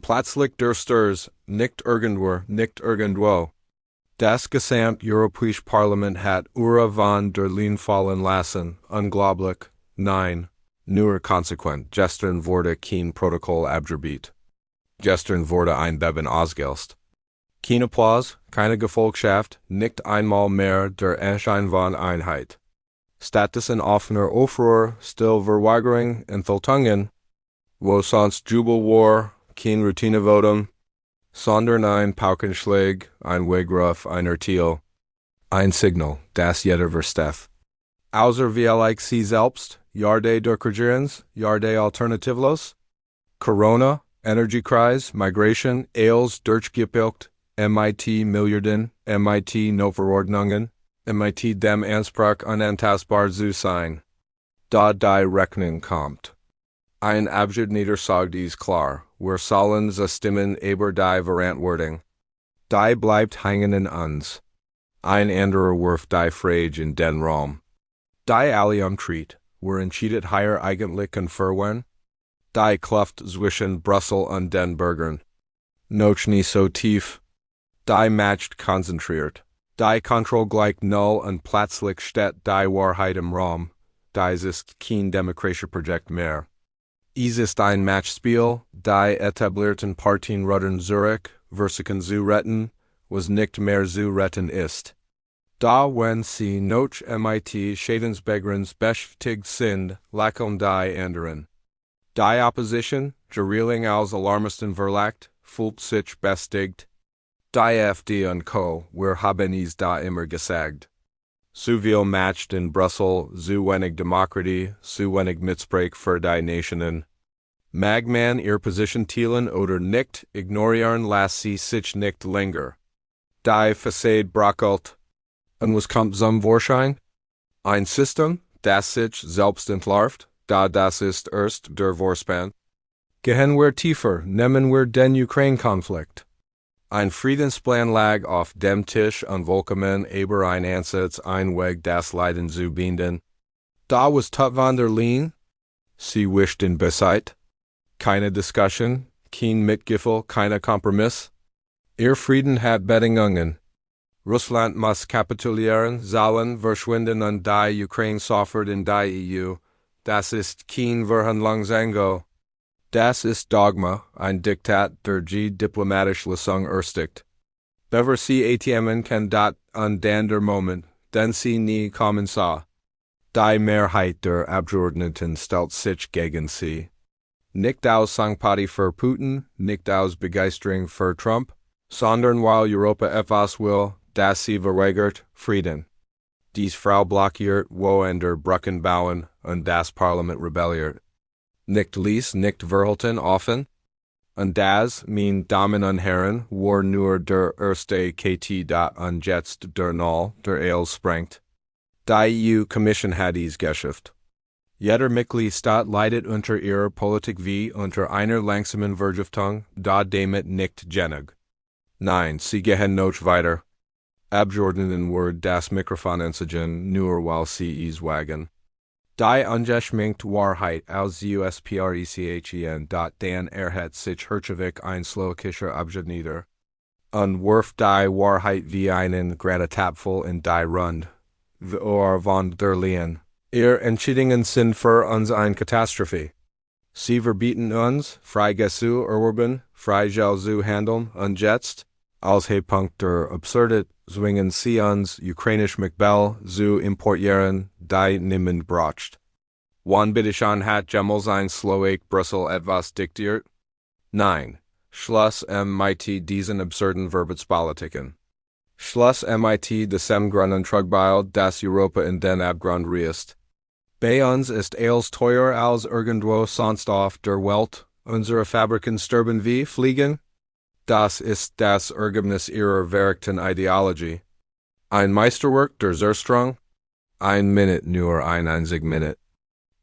plötzlich der Sturs, nicht irgendwo. Das gesamt Europäische Parlament hat von der Leyen fallen lassen, unglaublich. 9. Nur konsequent, gestern wurde kein Protokoll abgebildet. Gestern wurde ein Beben ausgelöst. Kein Applaus, keine Gefolgschaft, nicht einmal mehr der Anschein von Einheit. Stattdessen offener Aufruhr, Stillverweigerung, Enthaltungen, wo sonst Jubel war, kein Routinevotum, sondern ein Paukenschlag, ein Wegruf, ein Urteil, ein Signal, das jeder versteht. Außer wie sie selbst, Jarde der Regierens, Jarde Alternativlos, Corona, Energiekreis, Migration, Ailes durchgepilkt, MIT Milliarden, MIT Notverordnungen, MIT dem Anspruch unantastbar zu sein. Da die Rechnung kommt. Ein Abgeordneter sagt dies klar, wir sollen sie stimmen über die Verantwortung. Die bleibt hängen in uns. Ein anderer wirft die Frage in den Raum. Die alle umtritt, wir entscheidet hier eigentlich und für wen? Die Kluft zwischen Brüssel und den Bürgern. Noch nie so tief. Die matcht konzentriert. Die Kontrolle gleich null und plötzlich steht die Wahrheit im Raum. Dies ist kein demokratisches Projekt mehr. Es ist ein Matchspiel, die etablierten Partien rudern Zurich, versuchen zu retten, was nicht mehr zu retten ist. Da wenn sie noch MIT Schadensbegrens beschäftigt sind, lachen die anderen. Die Opposition, Gereeling als Alarmisten verlagt, fühlt sich bestätigt. Die FD und Co., wir haben es da immer gesagt. Zu viel matcht in Brüssel, zu wenig Demokratie, zu wenig Mitsprech für die Nationen. Mag man ihr Position teilen oder nicht, ignorieren lässt sie sich nicht länger. Die Fassade bröckelt. Und was kommt zum Vorschein? Ein System, das sich selbst entlarvt, da das ist erst der Vorspann. Gehen wir tiefer, nehmen wir den Ukraine-Konflikt. Ein Friedensplan lag auf dem Tisch und Volkemen über ein Ansatz einweg das Leiden zu binden. Da was tut von der Leyen? Sie wischten Bescheid. Keine Diskussion, kein Mitgefühl, keine Kompromiss. Ihr Frieden hat Bedingungen. Russland muss kapitulieren, sollen verschwinden und die Ukraine sofort in die EU. Das ist kein Verhandlungsangebot. Das ist Dogma, ein Diktat der diplomatische Lösung erstickt. Bever sie ATMen kann dat an der Moment, den sie nie kommen sah. Die Mehrheit der Abgeordneten stellt sich gegen sie. Nicht aus Sympathie für Putin, nicht aus Begeisterung für Trump, sondern weil Europa etwas will, das sie verweigert, Frieden. Dies Frau blockiert, wo an der Brücken bauen, und das Parlament rebelliert. Nicht ließ, nicht verhalten, offen. Und das, meine Damen und Herren, war nur der erste KT da und jetzt der Null, der Eil sprengt. Die EU-Kommission hat dies geschafft. Jeder Mitgliedstaat leidet unter ihrer Politik wie unter einer langsamen Vergiftung, da damit nicht genug. Nein, sie gehen noch weiter. Abgeordneten wird das Mikrofon entziehen, nur weil sie es wagen. Die ungeschminkte Wahrheit als USPRECHEN. Dan hat sich Herrschewig ein slowakischer Abgeordneter. Und wirft die Wahrheit wie einen Gradetapfel in die Rund. Von der Leyen. Ihr Entscheidungen sind für uns eine Katastrophe. Sie verbieten uns, frei zu erwerben, frei zu handeln, und jetzt, als Höhepunkt der Absurdität, zwingen sie uns, ukrainisch Mcbell zu importieren, die niemand braucht. Wann bitteschön hat jemals ein Slowak Brüssel etwas diktiert? Nein. Schluss mit diesen absurden Verbotspolitiken. Schluss mit diesem Grundentrugbeil, das Europa in den Abgrund reißt. Bei uns ist alles teuer als irgendwo sonst auf der Welt, unsere Fabriken sterben wie Fliegen. Das ist das Ergebnis ihrer verreckten Ideologie. Ein Meisterwerk der Zerstrung? Ein Minute nur ein einzig Minute.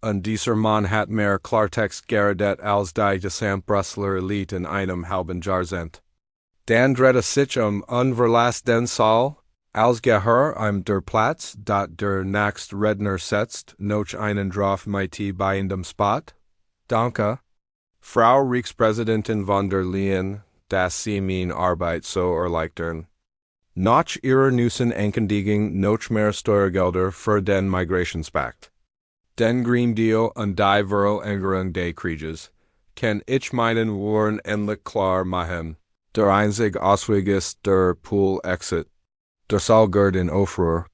Und dieser Mann hat mehr Klartext geredet als die gesamt Brüsseler Elite in einem halben Jahrzehnt. Dan dreht sich unverlass den Saal, als Gehör der Platz, dat der nächst Redner setzt, noch einen drauf mit bei in dem Spot? Danke. Frau Reichspräsidentin von der Leyen, das Sie mein Arbeit so erleichtern. Noch ihrer Nussen Ankündigung noch mehr Steuergelder für den Migrationspakt. Den Green Deal und die Veränderung des Krieges, kann ich meinen Worten endlich klar machen. Der einzige Ausweg ist der Pool-Exit. Der Saal gehört in Aufruhr.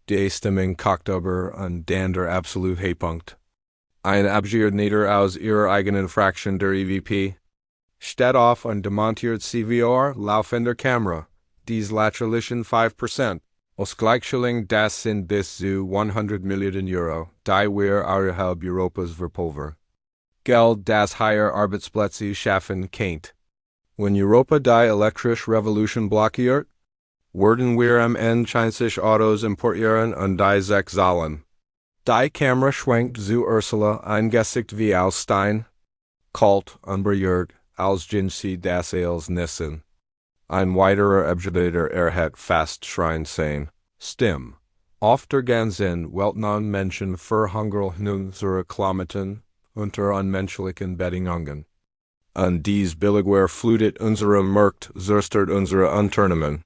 Die Stimmung kocht über und dann der absolute Höhepunkt. Ein Abgeordneter aus ihrer eigenen Fraktion der EVP steht auf und demontiert CVR laufender Kamera. Dies lächerlichen 5%. Ausgleichsschilling das sind bis zu 100 Milliarden Euro, die wir außerhalb Europas verpulvern. Geld, das higher Arbeitsplätze schaffen kennt. Wenn Europa die elektrische Revolution blockiert, werden wir am Ende 20 Autos importieren und die 6 zahlen. Die Kamera schwenkt zu Ursula ein Gesicht wie aus Stein, kalt und berührt, als gingen sie das als Nissen. Ein weiterer Abgeordneter hat fast schreien sehen. Stimm. Auf der ganzen Welt non Menschen verhungern unsere Klamotten unter unmenschlichen Bedingungen. Und dies Billigware flutet unsere Markt, zerstört unsere Unternehmen.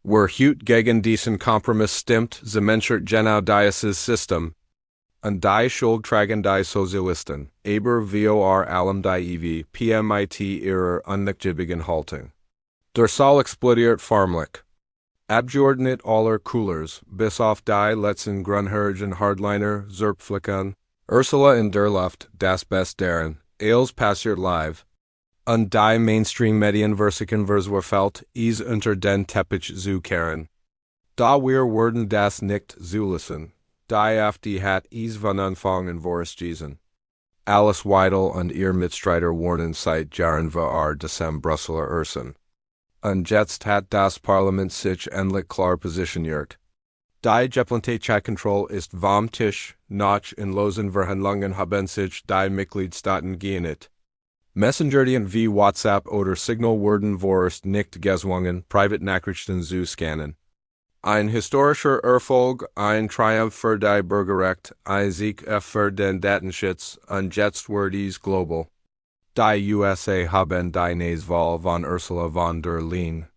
Wer hut gegen diesen Kompromiss stimmt, zementert genau dieses System. Und die Schuld tragen die Sozialisten, aber vor allem die EV-PMIT ihrer unnachgiebigen Haltung. Der Saal explodiert förmlich. Abgeordnet aller Couleurs, bis auf die letzten grunhörigen Hardliner, Zerpflicken, Ursula in der Luft, das Best deren, als passiert live. Und die Mainstream-Medien versichern Verswerfeld, is unter den Teppich zu kehren. Da wir werden das nicht zulassen. Die AfD hat is von Anfang an vorgeschrieben. Alice Weidel und ihr Mitstreiter warnen seit Jahren vor December Brüsseler Ursen. Und jetzt hat das Parlament sich endlich klar positioniert. Die geplante Kontrolle ist vom Tisch, noch in losen Verhandlungen haben sich die Mitgliedstaaten geeinigt. Messengerdienste wie WhatsApp oder Signal werden vorerst nicht gezwungen, Privatnachrichten zu scannen. Ein historischer Erfolg, ein Triumph für die Bürgerrecht, ein Sieg für den Datenschutz, und jetzt wird es global. Die USA haben die Nächstwahl von Ursula von der Leyen,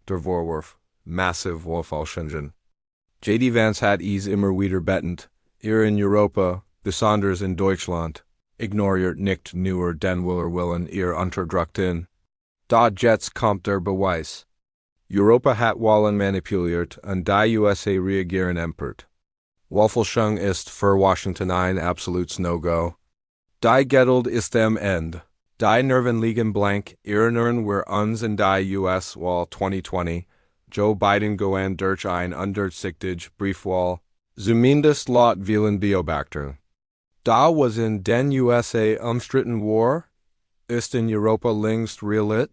der Vorwurf, massiv Wahlfälschungen. J.D. Vance hat es immer wieder betont, ihr in Europa, besonders in Deutschland, ignoriert nicht nur den Willen ihr unterdrückten. Da jetzt kommt der Beweis. Europa hat Wahlen manipuliert und die USA reagieren empört. Wahlfälschung ist für Washington ein absolutes No-Go. Die Geduld ist am Ende. Die Nerven liegen blank, erinnern wir uns in die US-Wahl 2020, Joe Biden gewann durch ein undurchsichtige Briefwahl, zumindest laut vielen Beobachter. Da was in den USA umstritten war, ist in Europa längst realität.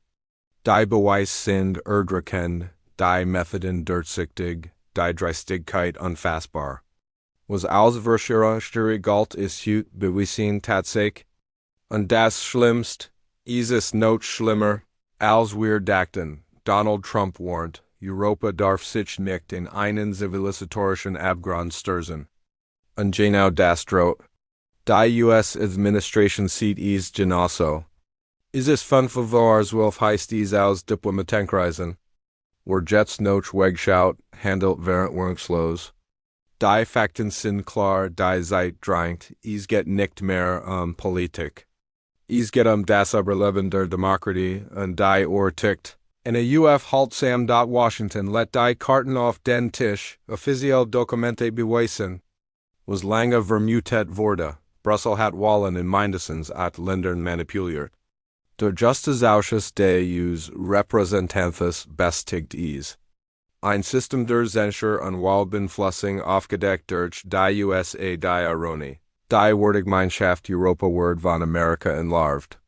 Die Beweis sind erdrückend, die Methoden durchsichtig, die Dreistigkeit unfassbar. Was als Verschwörungstheorie galt ist heute bewiesen tatsächlich. Und das Schlimmste, ist es noch schlimmer, als wir dachten. Donald Trump warnt, Europa darf sich nicht in einen zivilisatorischen Abgrund stürzen. Und genau das droht. Die US-Administration sieht es genauso. Ist es von Favor-12 heißt es aus Diplomatenkreisen. Wer jetzt noch wegschaut, handelt währendlos. Die Fakten sind klar, die Zeit drängt, es geht nicht mehr Politik. Es geht das Überleben der Demokratie und die Uhr tickt. In EUF haltsam. Washington let die Karten auf den Tisch, offiziell Dokumente beweisen. Was lange vermutet wurde, Brüssel hat Wahlen in mindestens 8 Ländern manipuliert. Der Justizausschuss des EUs Repräsentantes bestigt es. Ein System der Censur und Wahlbeeinflussung aufgedeckt durch die USA die Ironie. Die Wertgemeinschaft Europa wird von Amerika entlarvt.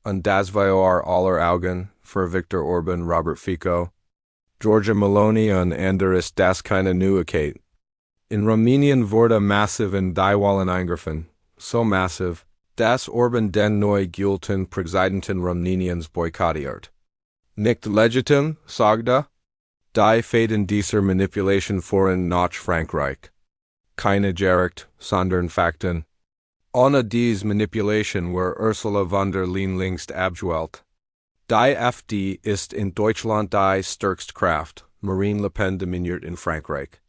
Und das vor aller Augen, für Viktor Orban, Robert Fico, Giorgia Meloni und andere ist das keine Neuigkeit. In Rumänien wurde massiv in die Wahlen eingriffen, so massiv, dass Orban den neu gewählten Präsidenten Rumäniens boykottiert. Nicht legitim, sagte, die Fäden dieser Manipulation fuhren nach Frankreich. Keine Gericht, sondern Fakten. Ohne dies Manipulation were Ursula von der Leyen längst abgewählt. Die FD ist in Deutschland die stärkste Kraft, Marine Le Pen dominiert in Frankreich.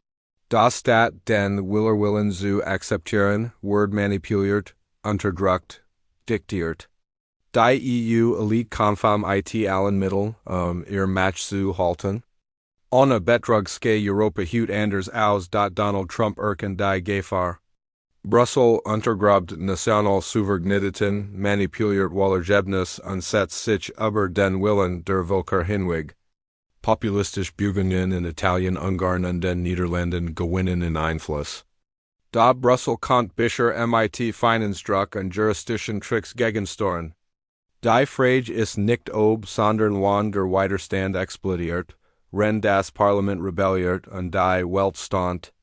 Das Staat den Willen zu akzeptieren, Word manipuliert, unterdrückt, diktiert. Die EU elite konform it allen Mittel, ihr Match zu halten. Ohne Betrug ska Europa hut anders aus Donald Trump die Gefahr. Brüssel untergrabt national Souveränitäten, manipuliert Wallergebnis und setzt sich über den Willen der Völker hinweg. Populistisch Bugungen in Italien, Ungarn und den Niederlanden gewinnen in Einfluss. Da Brüssel kommt bisher mit Finanzdruck und juristischen Tricks gegensteuern. Die Frage ist nicht ob, sondern wann der Widerstand explodiert, wenn das Parlament rebelliert und die Welt stand.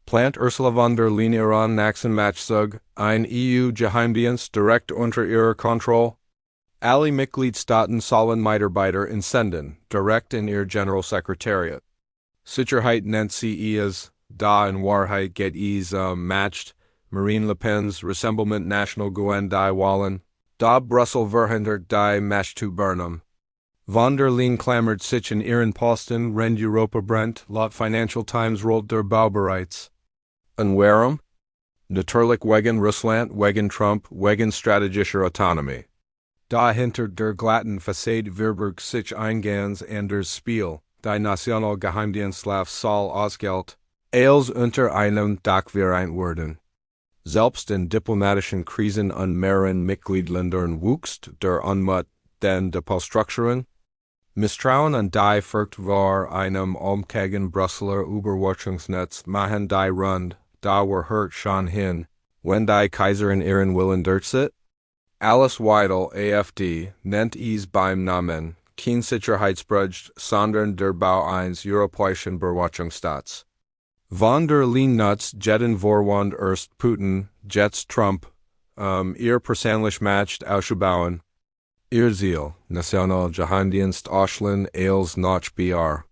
Plant Ursula von der Leyen ihren nächsten Matchzug, ein EU-Geheimdienst direkt unter ihrer Kontrolle? Alle Mitgliedstaaten sollen Mitarbeiter entsenden, direkt in ihr Generalsekretariat. Sicherheit nennt sie es, da in Wahrheit geht es matched, Marine Le Pen's Rassemblement National Guen die Wallen, da Brüssel verhindert die Match zu Burnham. Von der Leyen klammert sich in ihren Posten, wenn Europa brennt, laut Financial Times rollt der Bau bereits. Und warum? Natürlich wegen Russland, wegen Trump, wegen strategischer Autonomie. Da hinter der glatten Fassade verbirgt sich ein ganz anderes Spiel, die Nationalgeheimdienstlauf soll ausgelt, als unter einem Dach vereint werden. Selbst in diplomatischen Krisen und mehreren Mitgliedländern wuchst der Unmut den Depostrukturen. Misstrauen und die Furcht vor einem gegen Brüsseler Überwachungsnetz machen die Rund, da hört schon hin, wenn die Kaiserin ihren Willen durchsetzt. Alice Weidel, AfD, nennt es beim Namen, kein Sicherheitsbruch, sondern der Bau eines europäischen Überwachungsstaats. Von der Leyen nutzt jeden Vorwand erst Putin, jetzt Trump, ihr persönlich Match auszubauen. Ihr Ziel, National Geheimdienst Ausland als noch BR.